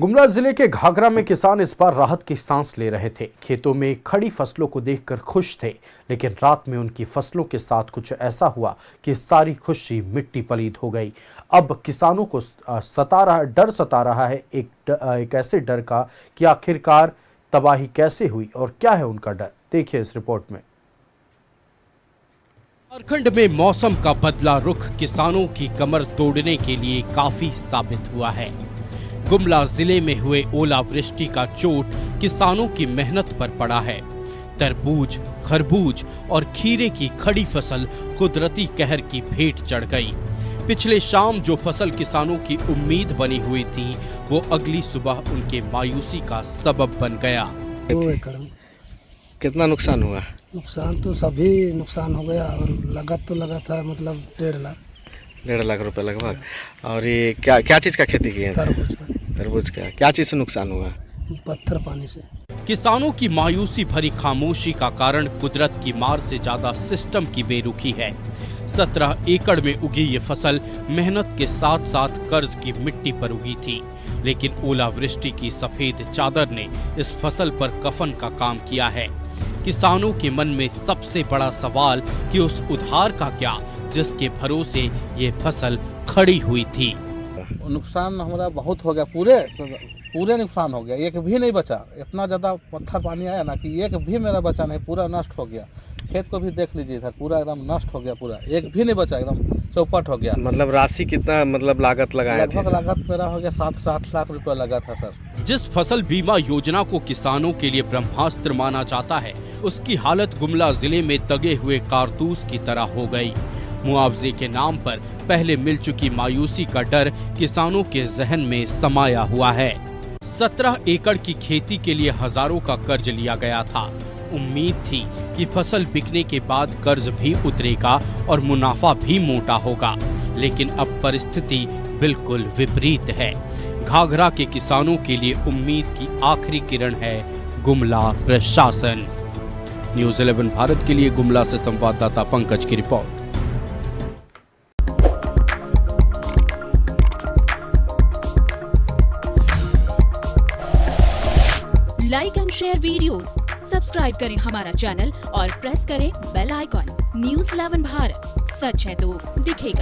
गुमला जिले के घाघरा में किसान इस बार राहत की सांस ले रहे थे। खेतों में खड़ी फसलों को देखकर खुश थे, लेकिन रात में उनकी फसलों के साथ कुछ ऐसा हुआ कि सारी खुशी मिट्टी पलीत हो गई। अब किसानों को डर सता रहा है, एक ऐसे डर का कि आखिरकार तबाही कैसे हुई और क्या है उनका डर। देखिए इस रिपोर्ट में। झारखंड में मौसम का बदला रुख किसानों की कमर तोड़ने के लिए काफी साबित हुआ है। गुमला जिले में हुए ओलावृष्टि का चोट किसानों की मेहनत पर पड़ा है। तरबूज, खरबूज और खीरे की खड़ी फसल कुदरती कहर की भेंट चढ़ गई। पिछले शाम जो फसल किसानों की उम्मीद बनी हुई थी, वो अगली सुबह उनके मायूसी का सबब बन गया। 2 एकड़ में कितना नुकसान हुआ? नुकसान तो सभी नुकसान हो गया और लगा था मतलब 1.5 लाख रुपए लगभग। और ये क्या चीज़ का खेती की है? तरबूज का। क्या चीज़ से नुकसान हुआ? पत्थर पानी से। किसानों की मायूसी भरी खामोशी का कारण कुदरत की मार से ज्यादा सिस्टम की बेरुखी है। 17 एकड़ में उगी ये फसल मेहनत के साथ साथ कर्ज की मिट्टी पर उगी थी, लेकिन ओलावृष्टि की सफेद चादर ने इस फसल पर कफन का काम किया है। किसानों के मन में सबसे बड़ा सवाल कि उस उधार का क्या, जिसके भरोसे ये फसल खड़ी हुई थी। नुकसान हमारा बहुत हो गया, पूरे नुकसान हो गया, एक भी नहीं बचा। इतना ज़्यादा पत्थर पानी आया ना कि एक भी मेरा बचा नहीं, पूरा नष्ट हो गया। खेत को भी देख लीजिए इधर, पूरा एकदम नष्ट हो गया, पूरा एक भी नहीं बचा, एकदम चौपट हो गया। मतलब राशि कितना लागत लगाया था? लगभग लागत मेरा हो गया 7 से 8 लाख रुपया लगा था सर। जिस फसल बीमा योजना को किसानों के लिए ब्रह्मास्त्र माना जाता है, उसकी हालत गुमला जिले में दगे हुए कारतूस की तरह हो गई। मुआवजे के नाम पर पहले मिल चुकी मायूसी का डर किसानों के जहन में समाया हुआ है। 17 एकड़ की खेती के लिए हजारों का कर्ज लिया गया था। उम्मीद थी कि फसल बिकने के बाद कर्ज भी उतरेगा और मुनाफा भी मोटा होगा, लेकिन अब परिस्थिति बिल्कुल विपरीत है। घाघरा के किसानों के लिए उम्मीद की आखिरी किरण है गुमला प्रशासन। न्यूज़ 11 भारत के लिए गुमला से संवाददाता पंकज की report. Like and share videos, subscribe करें हमारा चैनल और प्रेस करें बेल आइकॉन। न्यूज़ 11 भारत, सच है तो दिखेगा।